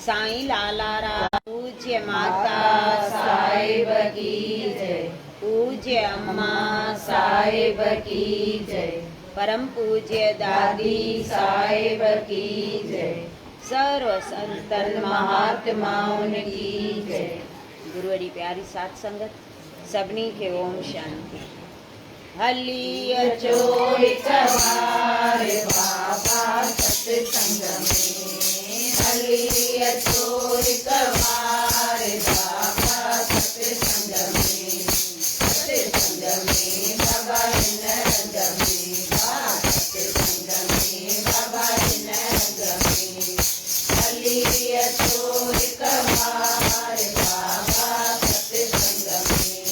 साईं लालारा पूज्य माता साहिब की जय। पूज्य अम्मा साहिब की जय। परम पूज्य दादी साहिब की जय। सर्व संतन महात्माओं की जय। गुरुअड़ी प्यारी साथ संगत सभिनी के ओम शांति। हली अचो हिक बार बाबा सत्संग में, हली अचो हिक बार बाबा सत्संग में, सत्संग में बाबा हिन रंग में, सत्संग में बाबा हिन रंग में, हली अचो हिक बार बाबा सत्संग में,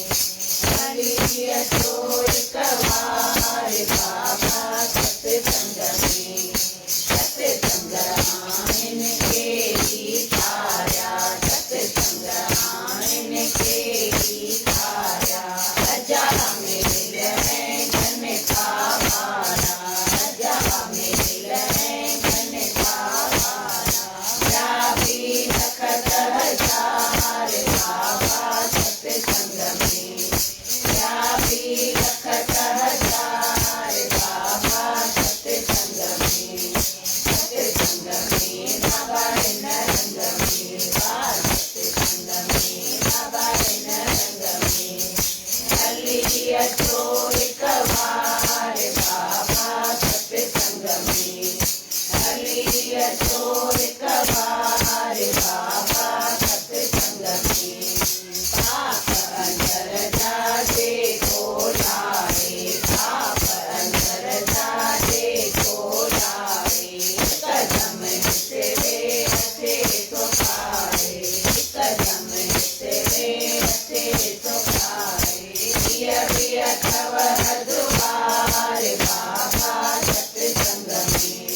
हली अचो हिक बार बाबा सत्संग में, सत्संग आइन के ही थारा, सत्संग आइन के ही थारा, रजा मिल है घन खावारा, रजा मिल है घन खावारा, या भी लखत हजार बाबा सत्संग में, या भी लखत हजार बाबा सत्संग में, सत्संग में बाबा हिन रंग में, सत्संग में बाबा हिन रंग में, हली अचो हिक बार बाबा सत्संग में, हली अचो हिक बार बाबा सत्संग में, पाप अंदर जाजे को लाए, पाप अंदर जाजे को लाए, कदम तेरे रते तो पाए, कदम तेरे रते तो पाए, बिया तव हदवार बाबा सत्संग में,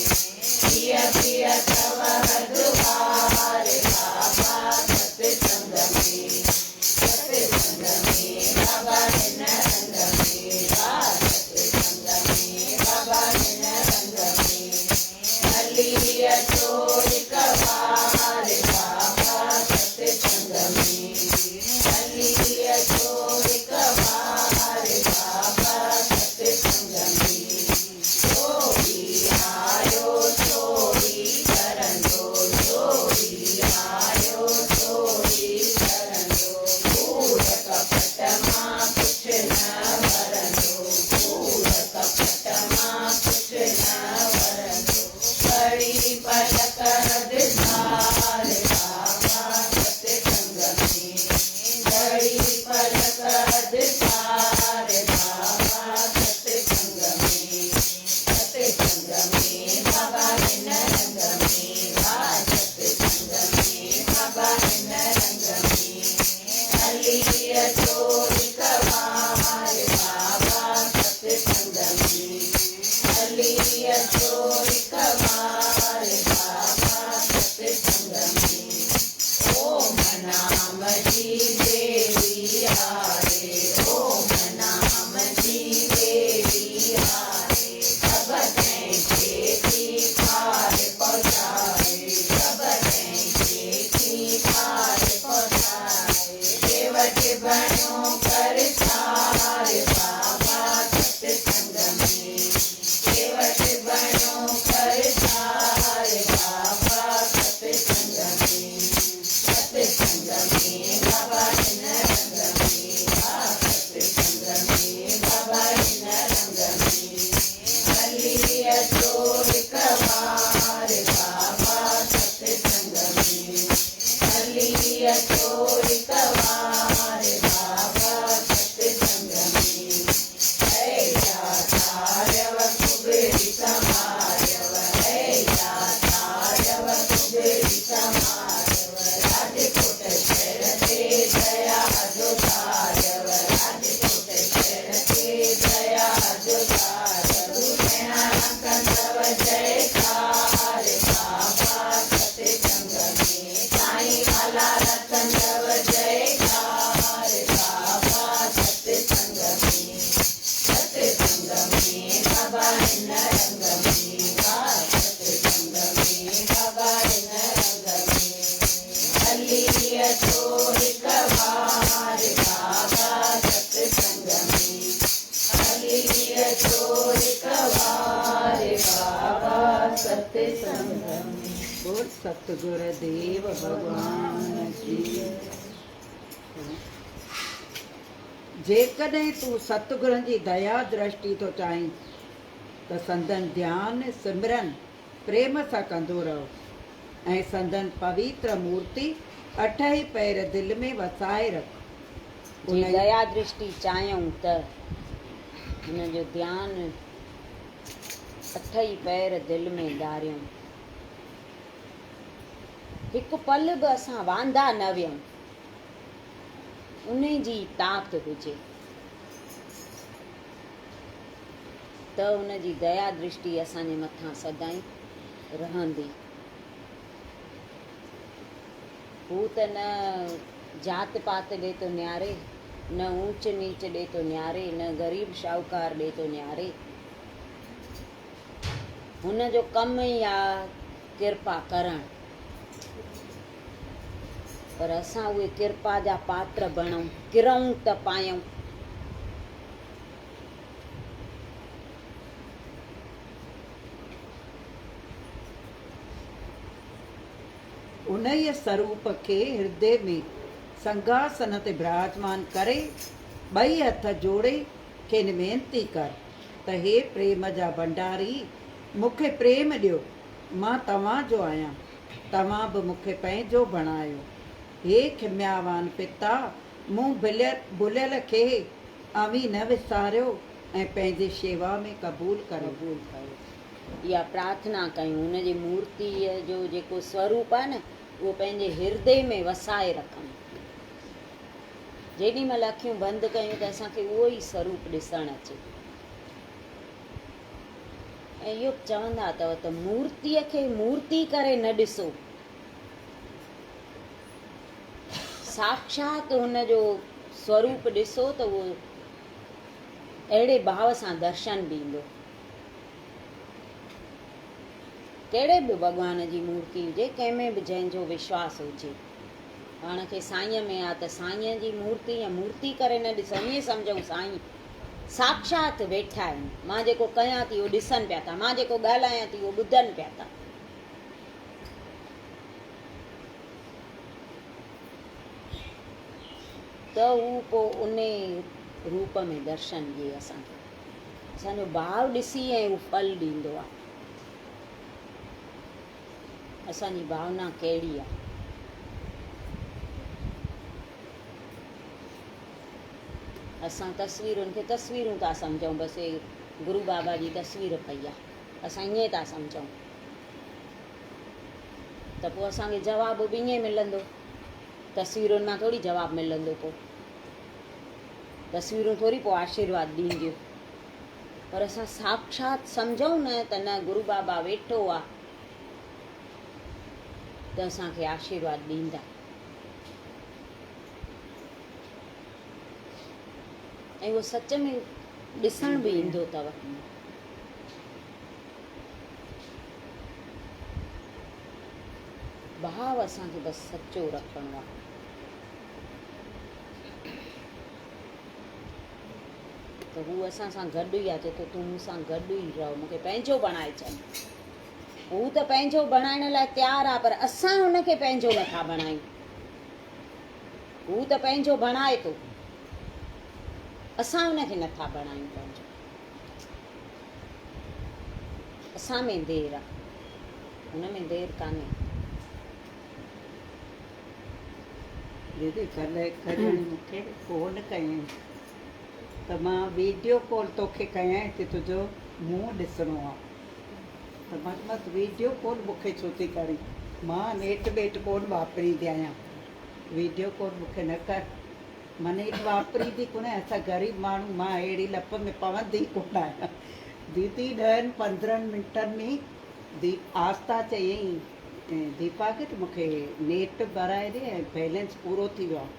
बिया तव हदवार बाबा सत्संग में, सत्संग में बाबा हिन रंग में, सत्संग में बाबा हिन रंग में, हली अचो हिक बार बाबा सत्संग में, हली अचो हिक बार बाबा सत्संग में, जो भी आयो सो ही करंदो, जो भी आयो सो ही करंदो, कूड़ कपट मां कुछ न वरंदो, कूड़ कपट मां कुछ न वरंदो, बड़ी पलक हदधार बाबा सत्संग में, बड़ी पलक हदधार बाबा सत्संग में, सत्संग में बाबा हिन रंग में, सत्संग में बाबा हिन रंग में, हली अचो हिक बार बाबा सत्संग में, हली अचो हिक बार बाबा सत्संग में, ओम नाम जी देवी हारे, ओम नाम जी देवी हारे, सब खेती पार पहुँचाए, सब खेती पार पहुँचाए, केवट बनो कर सार बाबा सत्संग में, केवट बनो कर सार बाबा सत्संग में, सत्संग में बाबा हिन रंग में, सत्संग में बाबा हिन रंग में, हली अचो हिक बार बाबा सत्संग में, हली अचो हिक बार बाबा सत्संग में, ऐया तारव कुबेरी समारव, ऐया तारव कुबेरी समारव, राजकोट शहर ते दया जो तारव, राजकोट शहर ते दया जो तारव, कंदव जयकार बाबा सत्संग में, साईं वाला कंदव जयकार बाबा सत्संग में, सत्संग में बाबा हिन रंग में, सत्संग में बाबा हिन रंग में, अचो हिक बार बाबा सत्संग में हली अचो हिक बार बाबा सत्संग में। बोल सतगुरु देव भगवान जी। जेकॾहिं तूं सतगुरनि जी दया दृष्टि थो चाहीं त संदन ध्यानु सिमरन प्रेम सां कंदो रहो ऐं संदन पवित्र मूर्ति 8 ई पैर दिलि में वसाए रख। जी दया दृष्टि चाहियूं त हुनजो ध्यानु 8 ई पैर दिलि में धारियूं। हिकु पल बि असां वांदा न वियूं, उन जी ताक़त हुजे त उन जी दया दृष्टि असांजे मथां सदाईं रहंदी। हू त न जात पात ॾे थो नियारे, न ऊंच नीच ॾे थो नियारे, न ग़रीब शाहूकार ॾे थो नियारे। हुन जो कमु ई आहे किरपा करणु, पर असां उहे किरपा जा पात्र बणूं, किरूं त पायूं। उन ई स्वरूप खे हृदय में संघासन ते विराजमान करे 2 हथ जोड़े खेनि वेनती कर त हे प्रेम जा भंडारी, मूंखे प्रेम ॾियो, मां तव्हांजो आहियां, तव्हां बि मूंखे पंहिंजो बणायो। हे खिम्यावान पिता, मूं भुलियल खे अवी न विसारियो ऐं पंहिंजी शेवा में क़बूल करो। इहा प्रार्थना कयूं, हुनजी मूर्तीअ जो जेको स्वरूप आहे न, उहो पंहिंजे हृदय में वसाए रखूं। जेॾी महिल अखियूं बंदि कयूं त असांखे उहो ई स्वरूप ॾिसणु अचे। ऐं इहो चवंदा अथव त मूर्तीअ खे मूर्ति करे न ॾिसो, साक्षात हुनजो स्वरूप ॾिसो त उहो अहिड़े भाव सां दर्शन ॾींदो। कहिड़े बि भॻवान जी मूर्ति हुजे, कंहिंमें बि जंहिंजो विश्वास हुजे, पाण खे साईंअ में आहे त साईंअ जी मूर्ति या मूर्ति करे न ॾिसूं, ईअं सम्झूं साईं साक्षात वेठा आहिनि। मां जेको कयां थी उहो ॾिसनि पिया था, मां जेको ॻाल्हायां थी उहो ॿुधनि पिया था। त हू पोइ उन रूप में दर्शन ॾिए असांखे, असांजो भाव ॾिसी ऐं हू फल ॾींदो आहे। असांजी भावना कहिड़ी आहे? असां तस्वीरुनि खे तस्वीरूं था सम्झूं, बसि गुरू बाबा जी तस्वीर पई आहे, असां ईअं था सम्झूं। त पोइ असांखे जवाबु बि ईअं मिलंदो, तस्वीरुनि मां थोरी जवाबु मिलंदो। पोइ तस्वीरूं थोरी पोइ आशीर्वाद ॾींदियूं, पर असां साक्षात सम्झूं न त न गुरू बाबा वेठो आहे त असांखे आशीर्वाद ॾींदा। ऐं उहो सच में ॾिसण बि ईंदो अथव। भाव असांखे बसि सचो रखिणो आहे। त हू असां सां गॾु ई आहे, चए थो तूं मूंसां गॾु ई रहो, मूंखे पंहिंजो बणाए छॾ। हू त पंहिंजो बणाइण लाइ तयारु आहे, पर असां हुनखे पंहिंजो नथा बणायूं। हू त पंहिंजो बणाए थो, असां हुनखे नथा बणायूं पंहिंजो। असां में देरि आहे, हुन में देरि कान्हे। दीदी कल्ह मूंखे फ़ोन कयईं त मां वीडियो कॉल तोखे कयां कि तुंहिंजो मुंहुं ॾिसणो आहे। त मां चयोमांसि वीडियो कॉल मूंखे छो थी करी, मां नेट वेट कोन वापरींदी आहियां, वीडियो कॉल मूंखे न कर। मां नेट वापरींदी कोन आहियां, असां ग़रीब माण्हू, मां अहिड़ी लप में पवंदी कोन आहियां। दीदी 10-15 मिंटनि में आस्था चयईं दीपा खे त मूंखे नेट भराए ॾे ऐं बैलेंस पूरो थी वियो आहे।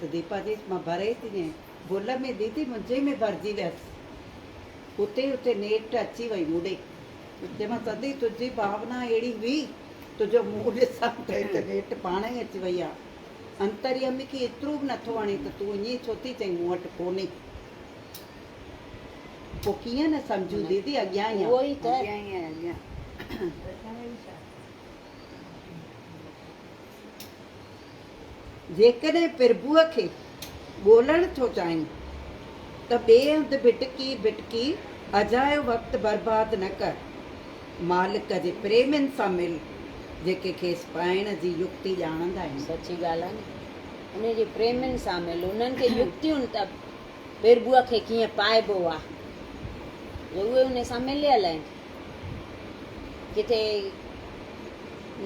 त दीपा जी मां भरे थी ॾियां, भुल में दीदी मुंहिंजे में भरिजी वियसि, हुते नेट अची वई मूंॾे। उते मां सदी तुंहिंजी भावना अहिड़ी हुई, तुंहिंजो मुंहुं ॾिसां त नेट पाण ई अची वई आहे। अंतर्यामी खे एतिरो बि नथो वणे त तूं ईअं छो थी चईं मूं वटि कोन्हे, पोइ कीअं न सम्झूं दीदी अॻियां ई उहो आहे। ई त अॻियां ई आहे, अॻियां जेकॾहिं प्रभुअ खे ॻोल्हण थो चाहीं त ॿिए हंधि भिटकी भिटकी अजायो वक़्तु बर्बादु न कर, मालिक जे प्रेमियुनि सां मिल जेके खेसि पाइण जी युक्ति ॼाणंदा आहिनि। सची ॻाल्हि आहे न, उन जे प्रेमियुनि सां मिल, उन्हनि खे युक्तियुनि त प्रभुअ खे कीअं पाइबो आहे उहे उन सां मिलियल आहिनि। किथे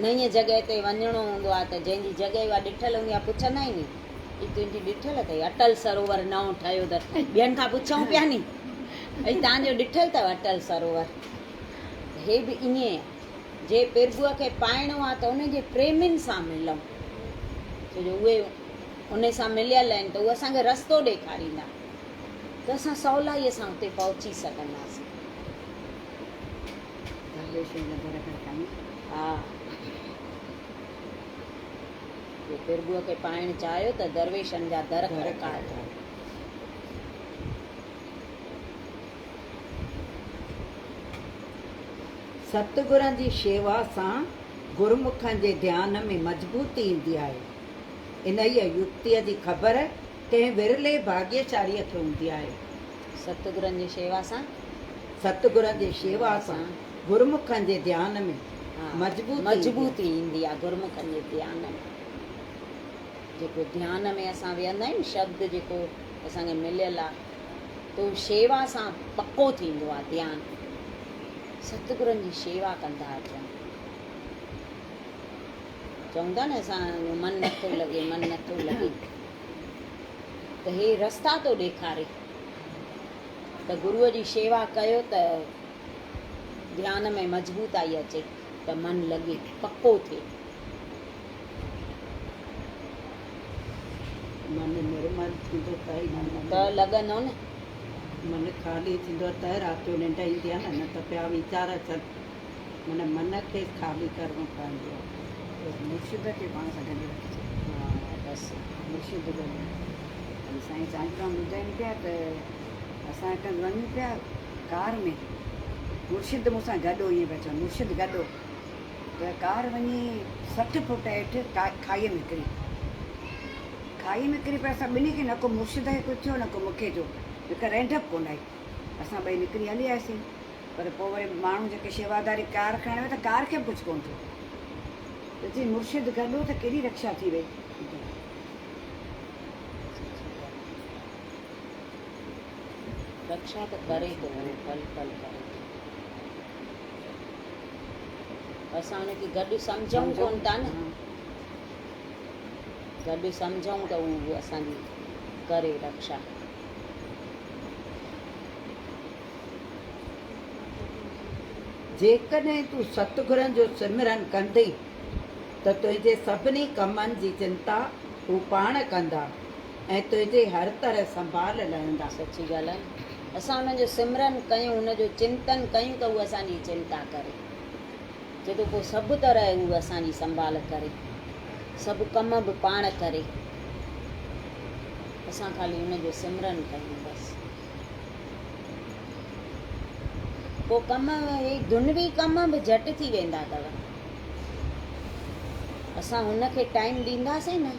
नईं जॻह ते वञिणो हूंदो आहे त जंहिंजी जॻह उहा ॾिठल हूंदी आहे पुछंदा आहिनि नी तुंहिंजी ॾिठल अथई, अटल सरोवर नओं ठहियो अथसि, ॿियनि खां पुछूं पिया नी भई तव्हांजो ॾिठल अथव अटल सरोवर। हे बि ईअं आहे, जे प्रभुअ खे पाइणो आहे त उनजे प्रेमियुनि सां मिलूं, छो जो उहे उन सां मिलियल आहिनि त उहे असांखे रस्तो ॾेखारींदा त असां सवलाईअ सां उते पहुची सघंदासीं। हा, जे प्रभुअ खे पाइणु चाहियो त दरवेशनि जा दर खड़कायो। सतगुरनि जी शेवा सां गुरुमुखनि जे ध्यान में मज़बूती ईंदी आहे। इन ई युक्तिअ जी ख़बर कंहिं विरले भाग्यशालीअ खे हूंदी आहे। सतगुरनि जी शेवा सां सतगुरनि जी शेवा सां गुरुमुखनि जे ध्यान में हा, मज़बूती मज़बूती ईंदी आहे गुरुमुखनि जे ध्यान में। जेको ध्यान में असां वेहंदा आहियूं शब्द जेको असांखे मिलियल आहे त उहो शेवा सां पको थींदो आहे ध्यानु। सतगुरनि जी शेवा कंदा अचूं, चवंदा न असांजो मनु नथो लॻे, मनु नथो लॻे, त हे रस्ता थो ॾेखारे त गुरूअ जी शेवा कयो त ध्यान में मज़बूताई अचे, त मनु लॻे, पको थिए। मन निर्मल थींदो त लॻंदो न, मन ख़ाली थींदो त राति जो निंड ईंदी आहे न त पिया वीचार अचनि, माना मन खे ख़ाली करिणो पवंदो आहे। मुर्शिद खे पाण सां गॾु रखिजे। हा बसि मुर्शिद गॾु साईं चांचराम ॿुधाइनि पिया त असां हिकु वञूं पिया कार में, मुर्शिद मूंसां गॾु ईअं पिया चवनि, मुर्शिद गॾु त कार वञी 60 फुट हेठि खाईअ में किरी, खाई में किरी पिया। असां ॿिन्ही खे न को मुर्शिद खे कुझु थियो न को मूंखे थियो, हिकु रेंडप कोन आई, असां ॿई निकिरी हली आयासीं। पर पोइ वरी माण्हू जेके शेवादारी कार खणण में त कार खे कुझु कोन थियो, त चई मुर्शिद गॾु त केॾी रक्षा थी वई। रक्षा त करे थो पल पल करे। असां हुनखे गॾु सम्झूं कोन था न, गॾु सम्झूं त उहो असांजी करे रक्षा। जेकॾहिं तूं सतगुरनि जो सिमरन कंदे त तुंहिंजे सभिनी कमनि जी चिंता हू पाण कंदा ऐं तुंहिंजे हर तरह संभाल लहंदा। सची ॻाल्हि आहे, असां हुनजो सिमरन कयूं, हुनजो चिंतन कयूं त उहो असांजी चिंता करे, जॾहिं पोइ सभु तरह उहो असांजी संभाल करे, सभु कम बि पाण करे, असां ख़ाली हुनजो सिमरन कयूं बसि। पोइ कम हे दुनवी कम बि झटि थी वेंदा अथव। असां हुनखे टाइम ॾींदासीं न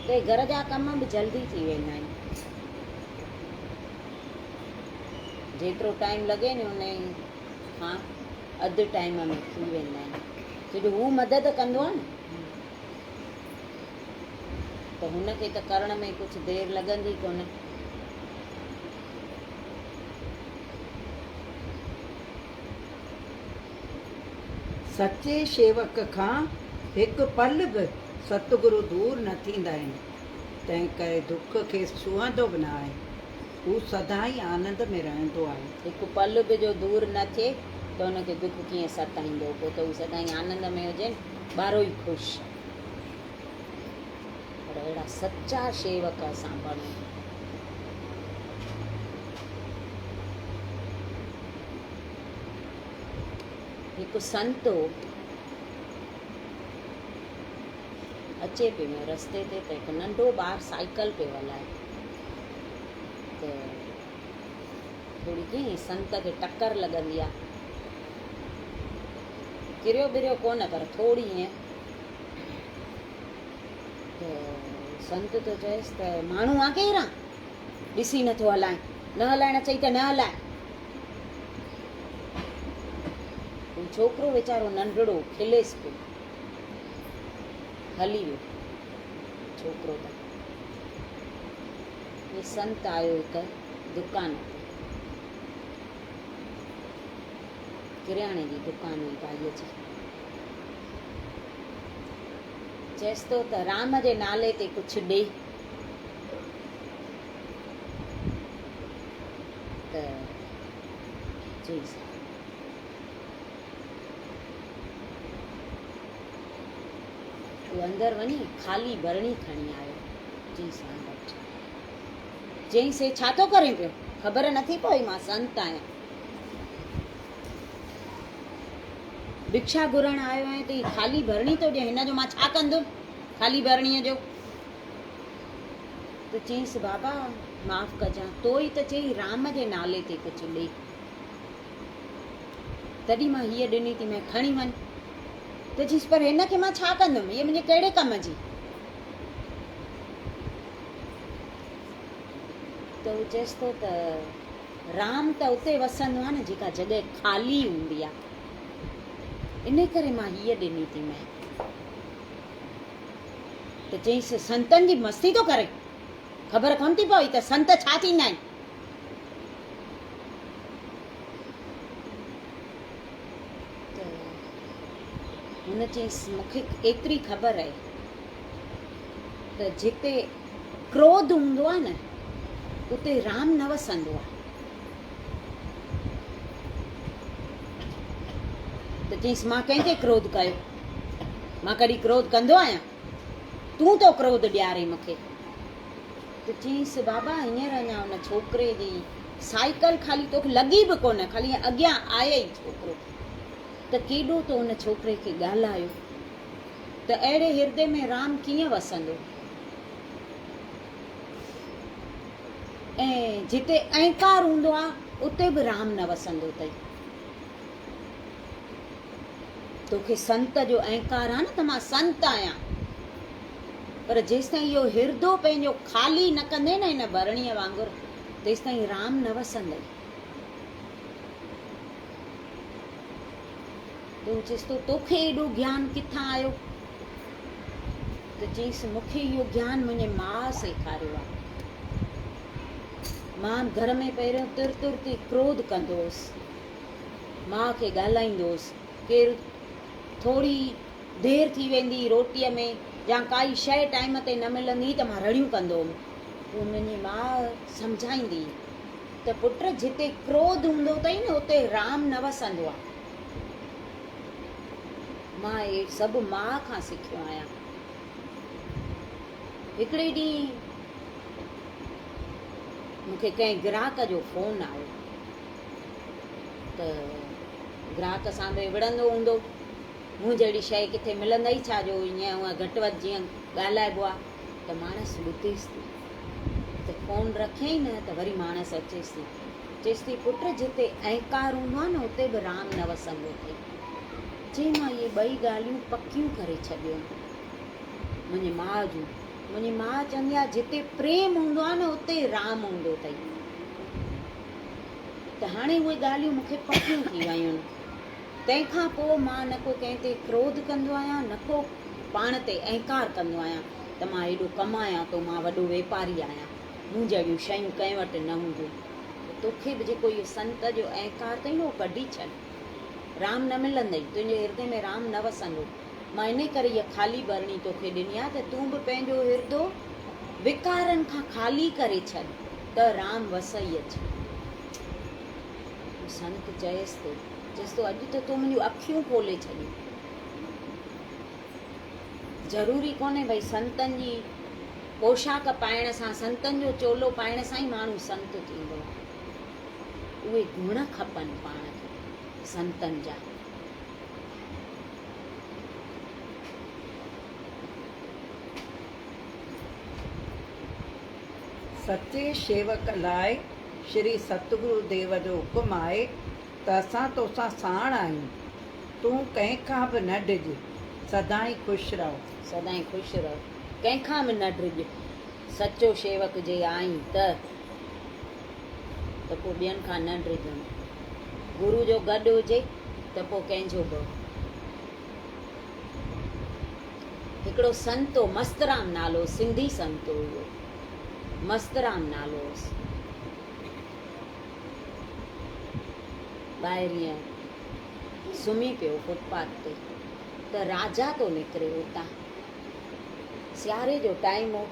त घर जा कम बि जल्दी थी वेंदा आहिनि। जेतिरो टाइम लॻे न उन खां अधु टाइम में थी वेंदा आहिनि, छो जो हू मदद कंदो आहे न, त हुनखे त करण में कुझु देरि लॻंदी कोन। सचे शेवक खां हिकु पल बि सतगुरु दूर न थींदा आहिनि, तंहिं करे दुख खे छुहंदो बि न आहे, हू सदाई आनंद में रहंदो आहे। हिकु पल बि जो दूर न थिए त हुनखे दुख कीअं सताईंदो, पोइ त हू सदाई आनंद में हुजे, ॿारो ई ख़ुशि। पर अहिड़ा सचा शेवक असां बणूं। हिकु संत हो, अचे पियो रस्ते ते त हिकु नंढो ॿारु साइकिल पियो हलाए त थोरी कीअं संत खे टकर लॻंदी आहे, किरियो बिरियो कोन पर थोरी ईअं, त संत तो चएसि त माण्हू आहे केरु आहे ॾिसी नथो हलाए, न हलाइण चई त न हलाए। हू छोकिरो वीचारो नंढड़ो खिलेसि पियो, हली वियो छोकिरो त। ये संत आयो हिकु दुकान ते, किरियाणे जी दुकान हुई भाईअ जी। चएसि थो त राम जे नाले ते कुझु ॾे, त चईसि तूं अंदरि वञी ख़ाली भरणी खणी आयो। चईसि हा डॉक्टर। चईसि हे छा थो करे पियो, ख़बर नथी पई मां संत आहियां, भिक्षा घुरण आयो आहियां त ही ख़ाली भरणी थो ॾिए, हिन जो मां छा कंदुमि ख़ाली भरणीअ जो। त चईसि बाबा माफ़ कजां, तो ई त चई राम जे नाले ते कुझु ॾे, तॾहिं मां हीअ ॾिनी थी मैं खणी वञ। त चईसि पर हिन खे मां छा कंदुमि, हीअ मुंहिंजे कहिड़े कम जी। त हू चएसि थो त राम त उते वसंदो आहे न जेका जॻह ख़ाली हूंदी आहे, इन करे मां हीअ ॾिनी थी मैं। त चईसि संतनि जी मस्ती थो करे, ख़बर कोन थी पई त संत छा थींदा आहिनि। त हुन चईसि मूंखे एतिरी ख़बर आहे त जिते क्रोध हूंदो आहे न उते राम न वसंदो आहे। त चईसि मां कंहिंखे क्रोध कयो, मां कॾहिं क्रोध कंदो आहियां, तूं तो क्रोध ॾियारे मूंखे। त चईसि बाबा हींअर अञा हुन छोकिरे जी साइकिल ख़ाली तोखे लॻी बि कोन, ख़ाली अॻियां आया ई छोकिरो, त केॾो तो हुन छोकिरे खे ॻाल्हायो, त अहिड़े हिर्दे में राम कीअं वसंदो। ऐं जिते अहंकार हूंदो आहे उते बि राम न वसंदो अथई। तोखे संत जो अहंकार आहे न त मां संत आहियां, पर जेसिताईं इहो हिर्दो पंहिंजो ख़ाली न कंदे न हिन भरणीअ वांगुरु, तेसिताईं राम न वसंदई। तूं चईसि तो तोखे एॾो ज्ञान किथां आयो। त चईसि मूंखे इहो ज्ञान मुंहिंजे माउ सेखारियो आहे। मां घर में पहिरियों तुर तुर थी क्रोध कंदो हुअसि, माउ खे ॻाल्हाईंदो हुअसि, केरु थोरी देरि थी वेंदी रोटीअ में या काई शइ टाइम ते न मिलंदी त मां रड़ियूं कंदो हुअमि। पोइ मुंहिंजी माउ सम्झाईंदी त पुट जिते क्रोध हूंदो अथई न उते राम न वसंदो आहे। मां इहे सभु माउ खां सिखियो आहियां। हिकिड़े ॾींहुं मूंखे कंहिं ग्राहक जो फ़ोन आयो, त ग्राहक सां बि विढ़ंदो हूंदो, मूं जहिड़ी शइ किथे मिलंदई छा जो ईअं हूअं घटि वधि जीअं ॻाल्हाइबो आहे। त माणस ॿुधेसि थी, त फ़ोन रखियई न त वरी माणस अचेसि थी, चएसि थी पुट जिते अहंकार हूंदो आहे न उते बि राम न वसंदो अथई। चई मां इहे ॿई ॻाल्हियूं पकियूं करे छॾियूं मुंहिंजी माउ जूं। मुंहिंजी माउ चवंदी आहे जिते प्रेम हूंदो आहे न उते राम हूंदो अथई। त हाणे उहे ॻाल्हियूं मूंखे पकियूं थी वयूं। तंहिंखां पोइ मां न को कंहिं ते क्रोध कंदो आहियां, न को पाण ते अहंकार कंदो आहियां त मां हेॾो कमायां थो, मां वॾो वापारी आहियां, मूं जहिड़ियूं शयूं कंहिं वटि न हूंदियूं। तोखे बि जेको इहो संत जो अहंकार अथई न उहो कढी छॾ, राम न मिलंदई, तुंहिंजे हिर्दे में राम न वसंदो। मां इन करे इहा ख़ाली भरणी तोखे ॾिनी आहे त तूं बि पंहिंजो हिर्दो विकारनि खां ख़ाली करे छॾ त राम वसई अचे। संत चएसि थो, चएसि थो अॼु त तूं मुंहिंजूं अखियूं खोले छॾियूं। ज़रूरी कोन्हे भई संतनि जी पोशाक पाइण सां, संतनि जो चोलो पाइण सां ई माण्हू संत थींदो। उहे गुण खपनि पाण खे संतनि जा। सचे शेवक लाइ श्री सतगुरु देव जो हुकुम आहे त असां तोसां साण आहियूं। तूं कंहिंखां बि न डिॼ, सदाईं ख़ुशि रहो। सदाईं ख़ुशि रहो, कंहिंखां बि न डिॼ। सचो शेवक जे आहीं त पोइ ॿियनि खां न डिॼनि। गुरू जो गॾु हुजे त पोइ कंहिंजो बि। हिकिड़ो संत हो, मस्तराम नालो, सिंधी संत हुयो, मस्तराम नालो हुयुसि। ॿाहिरि ईअं सुम्ही पियो फुटपाथ ते, त राजा तो निकिरे उतां। सियारे जो टाइम हो,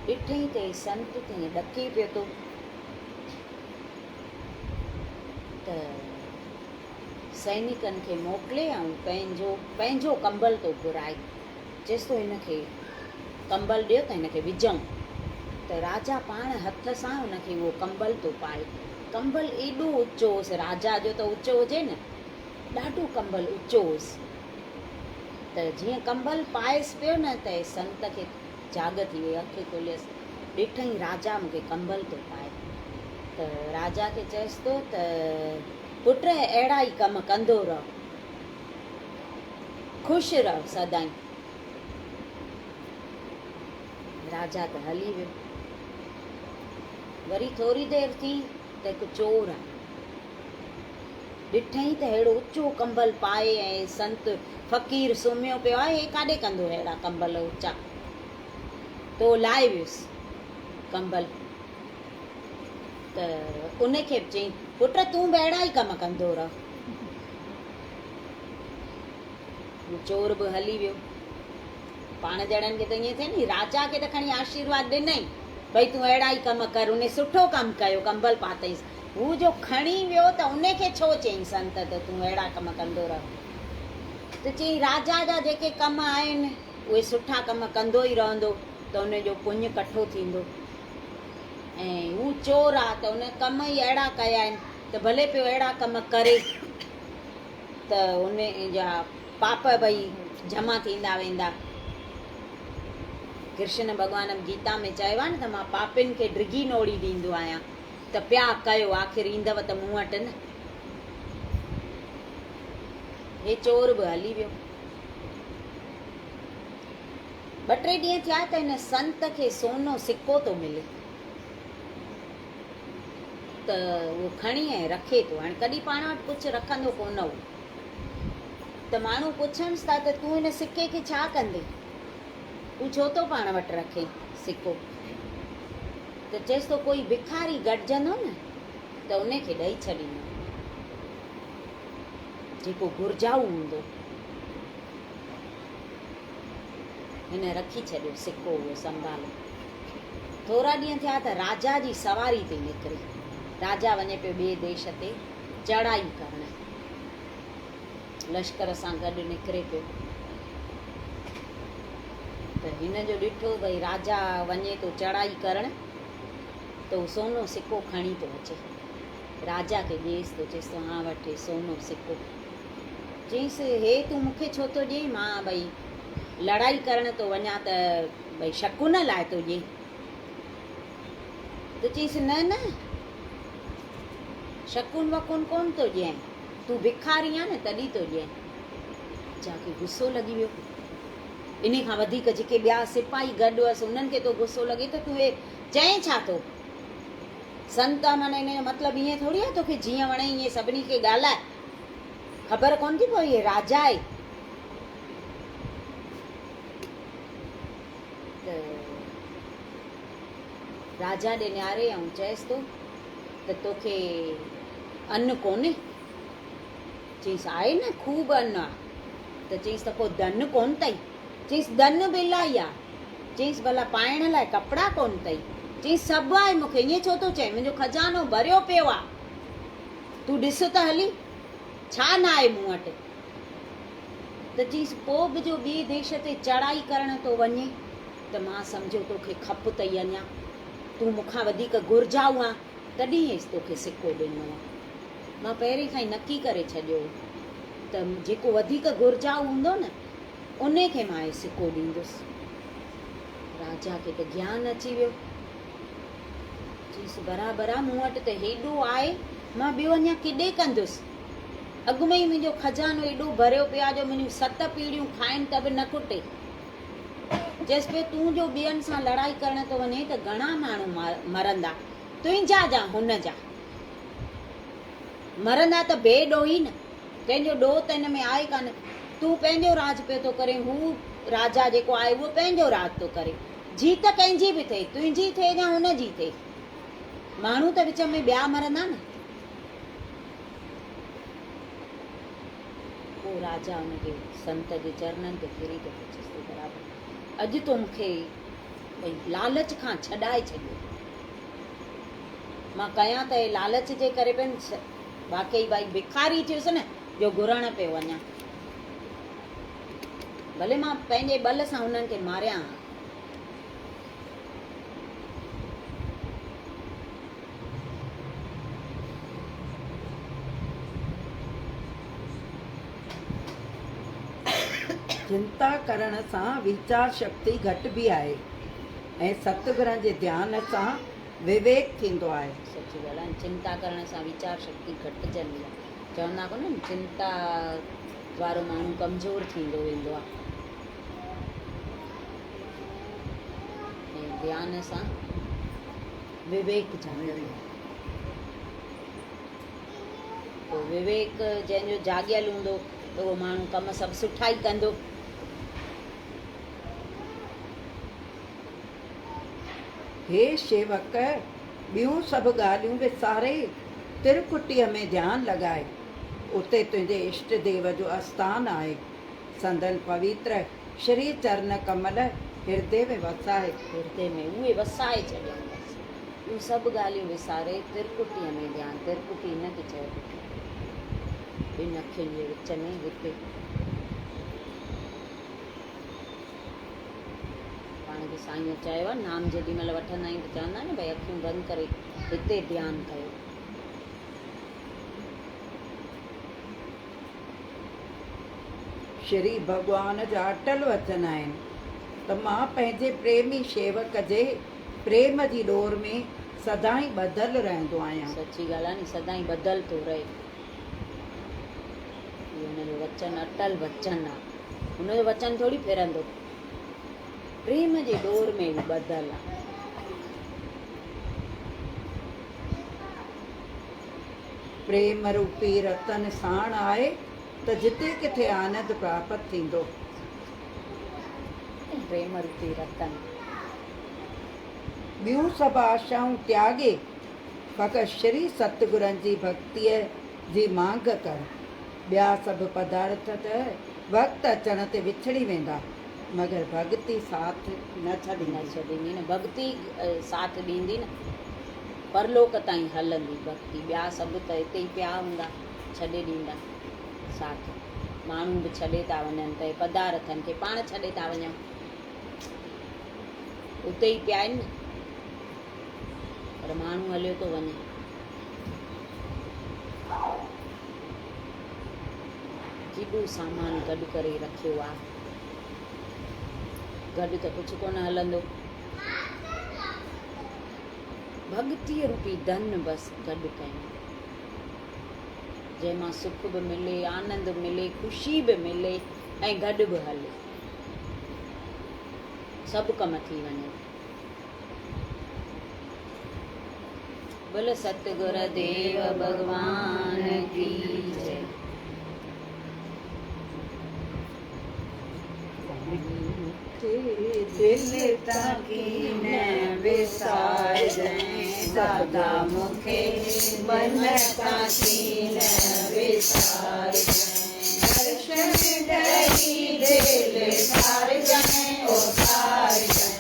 ॾिठई त संत त ईअं ॾकी पियो थो। त सैनिकनि खे मोकिले ऐं पंहिंजो कंबल तो घुराए, चएसि तो हिनखे कंबल ॾियो त हिनखे विझूं। त राजा पाण हथ सां हुनखे उहो कंबल तो पाए। कंबल एॾो ऊचो हुयुसि, राजा जो त ऊचो हुजे न, ॾाढो कंबल ऊचो हुयुसि। त जीअं कंबल पाएसि पियो न त संत खे जाग थी वई, अखि खोलियसि, ॾिठई राजा मूंखे कंबल तो पाए। त राजा खे चएसि तो त पुट अहिड़ा ई कम कंदो रहो, ख़ुशि रहो सदाईं। राजा त हली वियो। वरी थोरी देरि थी त हिकु चोर आहे, ॾिठई त अहिड़ो ऊचो कंबल पाए ऐं संत फ़क़ीर सुम्हियो पियो आहे, हे काॾे कंदो अहिड़ा कंबल ऊचा। तो लाहे वियुसि कंबल। त उनखे बि चई, पुट तूं बि अहिड़ा ई कम कंदो रहो। चोर बि हली वियो। पाण ॼणनि खे त ईअं थिए नी, राजा खे त खणी आशीर्वाद ॾिनई भई तूं अहिड़ा ई कम कर, उन सुठो कमु कयो, कंबल पातईंसि। हू जो खणी वियो त उनखे छो चई संत त तूं अहिड़ा कम कंदो रहो। त चई राजा जा जेके कम आहिनि उहे सुठा कम कंदो ई रहंदो त उनजो पुञ कठो थींदो। ऐं हू चोर आहे त उन कम ई अहिड़ा कया आहिनि त भले पियो अहिड़ा कम करे त उन जा पाप भई जमा थींदा वेंदा। कृष्ण भॻवान गीता में चयो आहे न त मां पापिन खे ड्रिगी नोड़ी ॾींदो आहियां, त पिया कयो आख़िर ईंदव त मूं वटि न। हे चोर बि हली वियो। 2-3 ॾींहं थिया त हिन संत खे सोनो सिक्को थो मिले, त उहो खणी ऐं रखे थो। हाणे कॾहिं पाण वटि कुझु रखंदो कोन हो, त माण्हू पुछनिसि था त तूं हिन सिके खे छा कंदे, तूं छो थो पाण वटि रखे सिक्को। त चएसि तो कोई भिखारी गॾिजंदो न त उनखे ॾेई छॾींदो, जेको घुर्जाऊ हूंदो। हिन रखी छॾियो सिक्को, उहो संभालो। थोरा ॾींहं थिया त राजा जी सवारी ते निकिरे। राजा वञे पियो ॿिए देश ते चढ़ाई करण, लश्कर सां गॾु निकिरे पियो। त हिन जो ॾिठो भई राजा वञे थो चढ़ाई करण त हू सोनो सिक्को खणी थो अचे। राजा खे ॾिएसि थो, चएसि थो हा वठे सोनो सिक्को। चईसि हे तूं मूंखे छो थो ॾिए, मां भई लड़ाई करण थो वञा त भई शकुन लाइ थो ॾिए। त चईसि न न, शकुन वकुन कोन थो ॾियईं, तूं भिखारी आहे न तॾहिं थो ॾियईं। जाके गुस्सो लॻी वियो। इन खां वधीक जेके ॿिया सिपाही गॾु हुअसि उन्हनि खे तो गुस्सो लॻे त तूं हे चएं छा थो। संत माना इन जो मतिलबु ईअं थोरी आहे तोखे जीअं वणे ईअं सभिनी खे ॻाल्हाए, ख़बर कोन थी पई हे राजा आहे। त राजा ॾे निहारे ऐं चएसि थो त तोखे अन्न कोन्हे। चईसि आहे न, खूब अन्न आहे। त चईसि त पोइ धन कोन अथई। चईसि धन बि इलाही आहे। चईसि भला पाइण लाइ कपिड़ा कोन अथई। चईसि सभु आहे मूंखे, ईअं छो थो चए, मुंहिंजो खज़ानो भरियो पियो आहे, तूं ॾिस त हली छा न आहे मूं वटि। त चईसि पोइ बि जो ॿिए देश ते चढ़ाई करण थो वञे त मां सम्झो तोखे खप अथई अञा, तूं मूंखां वधीक घुर्जाऊ आहे, तॾहिं हेसि तोखे सिक्को ॾिनो आहे। मां पहिरीं खां ई नकी करे छॾियो त जेको वधीक घुर्जाऊ हूंदो न उन खे मां हे सिक्को ॾींदुसि। राजा खे त ज्ञान अची वियो। चीस बराबरि आहे, मूं वटि त हेॾो आहे, मां ॿियो अञा किॾे कंदुसि। अॻु में ई मुंहिंजो खजानो एॾो भरियो पियो आहे जो मुंहिंजियूं 7 पीढ़ियूं खाइनि त बि न खुटे। जेसि पे तूं जो ॿियनि सां लड़ाई करण थो वञे त घणा माण्हू मरंदा, तुंहिंजा जा हुन जा मरंदा त बेॾोही न, कंहिंजो ॾोह त हिन में आहे कान। तूं पंहिंजो राज पियो थो करे, हू राजा जेको आहे उहो पंहिंजो राज थो करे। जीत कंहिंजी बि थिए, तुंहिंजी थिए या हुनजी थिए, माण्हू त विच में ॿिया मरंदा न। पोइ राजा हुनखे संत जे चरणनि ते फिरी थो पुछिसि थो, बराबरि अॼु तो मूंखे भई लालच खां छॾाए छॾियो, मां कयां त लालच जे करे पियो वाकई भाई भिखारी थियुसि न जो घुरण पियो वञा। भले मां पंहिंजे बल सां हुननि खे मारियां, चिंता करण सां वीचार शक्ति घटि बि आहे ऐं सतगुरनि जे ध्यान सां विवेक थींदो आहे। सची ॻाल्हि आहे, चिंता करण सां वीचार शक्ति घटिजंदी आहे। चवंदा कोन आहिनि, चिंता वारो माण्हू कमज़ोर थींदो वेंदो आहे, ऐं ध्यान सां विवेक जाॻंदो आहे। पोइ विवेक जंहिंजो जाॻियल हूंदो त उहो माण्हू कम सभु सुठा ई कंदो। हे शेवक, ॿियूं सभु ॻाल्हियूं विसारे तिरकुटीअ में ध्यानु लॻाए, उते तुंहिंजे इष्ट देव जो आस्थान आहे। संदन पवित्र श्री चरण कमल हृदय में वसाए, हृदय में उहे वसाए छॾियऊं। इहे सभु ॻाल्हियूं विसारे तिरकुटीअ में ध्यानु, तिरकुटी न थी चए, ॿिनि अखियुनि जे विच में हिते पाण खे साईं चयो आहे, नाम जेॾी महिल वठंदा आहियूं त चवंदा आहिनि भई अखियूं बंदि करे हिते ध्यानु कयो। श्री भॻवान जा अटल वचन आहिनि त मां पंहिंजे प्रेमी शेवक जे प्रेम जी डोर में सदाईं ॿधल रहंदो आहियां। सची ॻाल्हि आहे नी, सदाईं ॿधल थो रहे। हुनजो वचन अटल वचन आहे, हुनजो वचन थोरी फिरंदो, प्रेम जे डोर में बि ॿधल आहे। प्रेम रूपी रतन साण आहे त जिते किथे आनंद प्राप्त थींदो। प्रेम रूपी रतन, ॿियूं सभु आशाऊं त्यागे फ़क़ति श्री सतगुरनि जी भक्तीअ जी मांग कर। ॿिया सभु पदार्थ त वक़्तु अचण ते विछड़ी वेंदा, मगर भक्ति साथ न छॾींदी न भक्ति साथ ॾींदी न, परलोक ताईं हलंदी भक्ति। ॿिया सभु त हिते ई पिया हूंदा, छॾे ॾींदा साथ। माण्हू बि छॾे था वञनि त पदार्थनि खे पाण छॾे था वञूं, उते ई पिया आहिनि न, पर माण्हू हलियो थो वञे। केॾो सामान गॾु करे रखियो आहे, गॾु त कुझु कोन हलंदो। भक्तीअ रूपी धन बसि गॾु कयूं, जंहिंमां सुख बि मिले, आनंद मिले, ख़ुशी बि मिले ऐं गॾु बि हले, सभु कम थी वञे। बोल सतगुर देव भगवान की जय। दिल ताकी न विसारजैं, सदा मुखे मन ताकी न विसारजैं। दर्शन दई दिल सारजैं ओ सारजैं,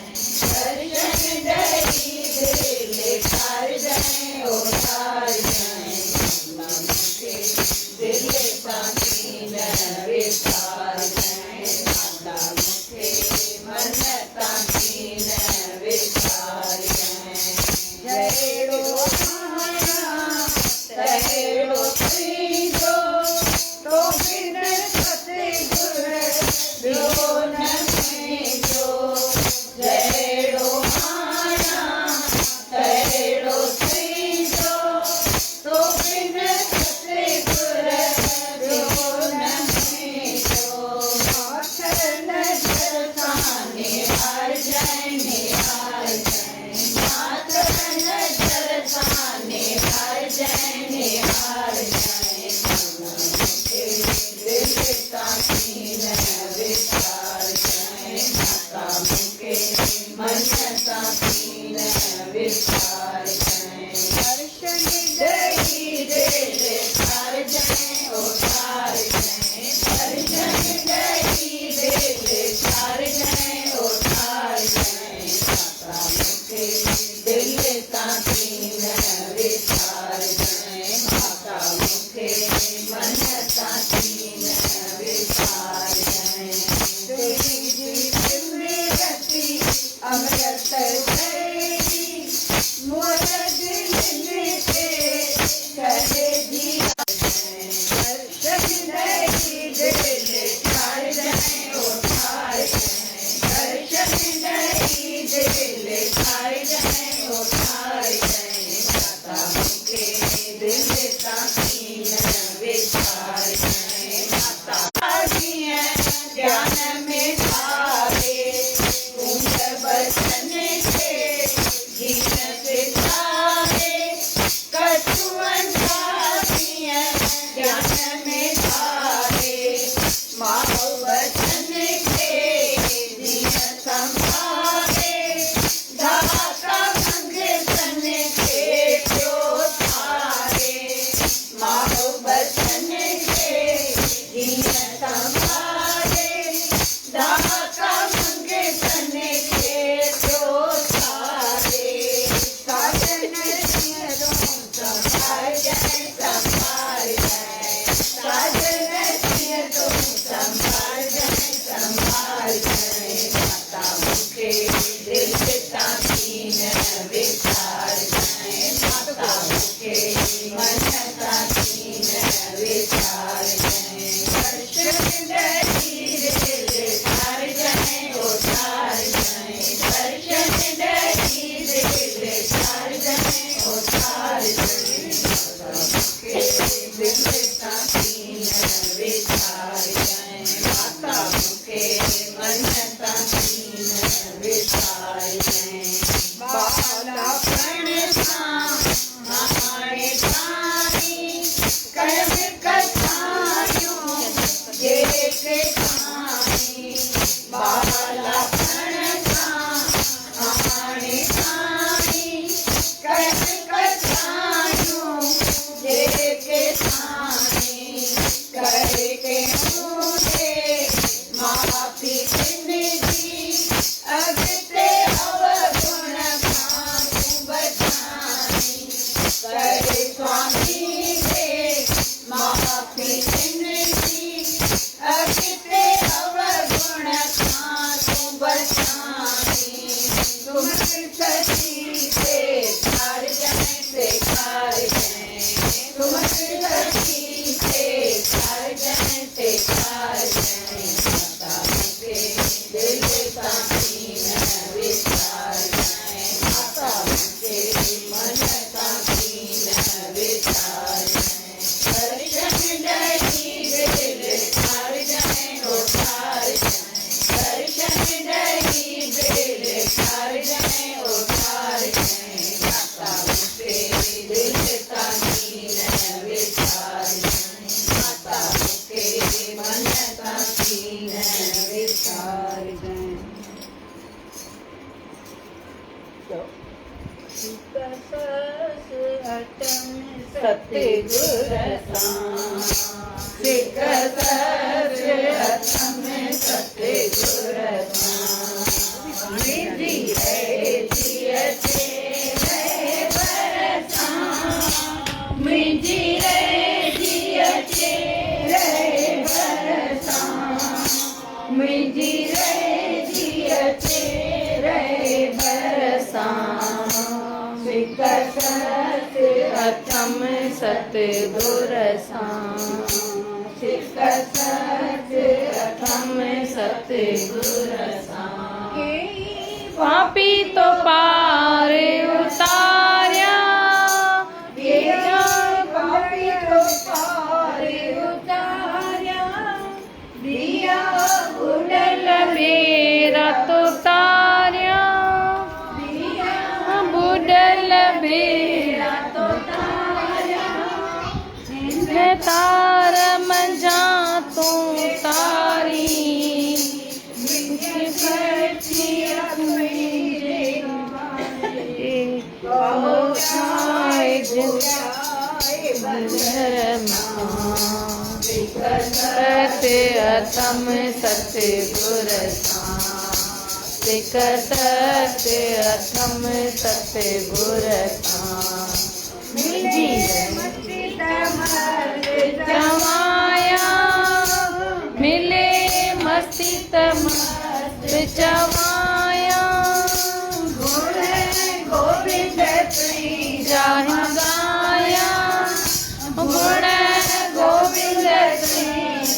दर्शन दई दिल सारजैं ओ सारजैं। मुखे दिल ताकी न विसारजैं, सदा मुखे मन ताकी न विसारजैं। जहिड़ो आहियां तहिड़ो थींदो, तो बिन सतगुर ॿियो न थींदो। निहार जाए निहार जाए माता नजर सा निहार जाए निहार जाए दिल ताकीन विचार जाए माता मुके मन ताकीन विचार जाए दर्शन दई दिल तार जाए ओ तार जाए दर्शन दई दिल तार जाए ओ तार जाए माता मुके दिल ताकीन विचार जाए माता मुके मन ताकीन विचार जाए तेरी जीव में रति अमृत तेरी मोर दिल में करे दिया दर्शन दई दिल तार जाए ओ तार जाए दर्शन दई दिल तार जाए ओ तार जाए माता मुके दिल ताकीन विचार जाए माता ज्ञान में भावे कुंज बचन के जीन पितावे कछुअन भाविय ज्ञान में भावे माओ बचन के जीन संभावे दाता मंगसन के प्योधारे माओ बचन के जीन संभावे दाता मंगसन के प्योधारे साजन सियरों संभाल जाए संभाल जाए साजन सियरों संभाल जाए माता मुके दिल ताकीन विचार जाए माता मुके मन ताकीन विचार जाए दर्शन दई दिल तार जाए ओ तार जाए दर्शन दई दिल तार जाए ओ तार जाए माता मुके दिल ताकीन विचार जाए माता मुके मन ताकीन विचार जाए बाला हमारे पानी कर्म कथायों ये कहानी बाला हमारे पानी कर्म कथायों ये कहानी करके मुझे माफी जिंदगी अगते अवगुण भानु बचानी करे स्वामी दे माफी जिंदगी अगते अवगुण भानु बचानी तुम सची से तार जाए से कार जाए तुम सची से तार जाए से कार जाए माता मुके दिल ताकीन विचार जाए माता मुके मन ताकीन विचार जाए दर्शन दई दिल तार जाए ओ तार जाए दर्शन दई दिल तार जाए ओ तार जाए माता मुके दिल ताकीन विचार जाए माता मुके मन ताकीन विचार जाए सतगुर सतगुर निधि है मिजी रे जिया चेरे बरसा मिजी रे जिया चेरे बरसा विकसत अथम सतगुर विकसत अथम सतगुर पापी तो पार उतार्या पापी तो पार उतार्या दिया उड़ल बेरा तो तार मंझा तू तारी अतम सतगुर सिकत अथम सतगुर चवाया मिले मस्ती तमस्त चवाया गोविंद जाहि गाया गुण गोविंद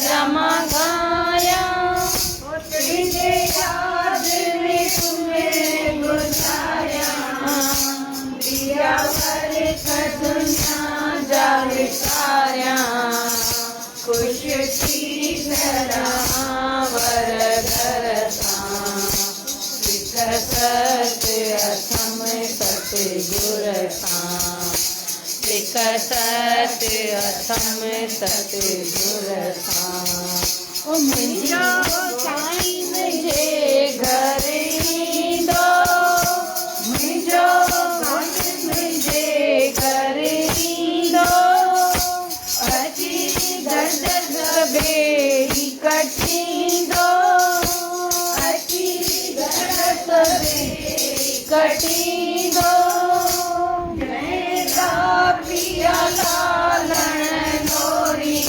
रमा गाया याद में तुम्हें गुजारा दिया वर दुनिया जाहि सारा खुश थी वर करता सत अथम सतगुर सत अथम सतगुर मुंहिंजो साईं मुंहिंजे घर ईंदो मुंहिंजो घोट मुंहिंजे घर ईंदो अची गंढ बेड़ी कटींदो अची गंढ बेड़ी कटींदो पिया लालण नोरी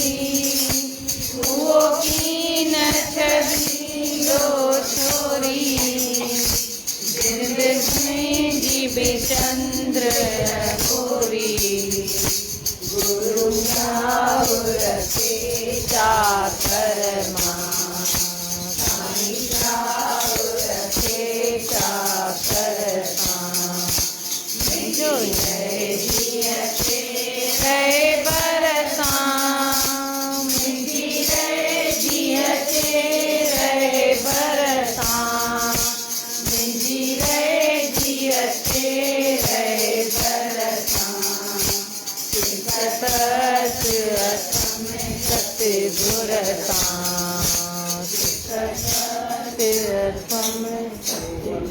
वो कीन छदींदो छोरी जिंदगी जी बेचंद्र गोरी गुरु नाउर के चाकर साईं नाउर के चाकर जो रहे बरसां मुंहिंजी रहे जीअं ते रहे बरसां मुंहिंजी रहे जीअं ते रहे बरसां सत अथम सतगुर सत अथम सतगुर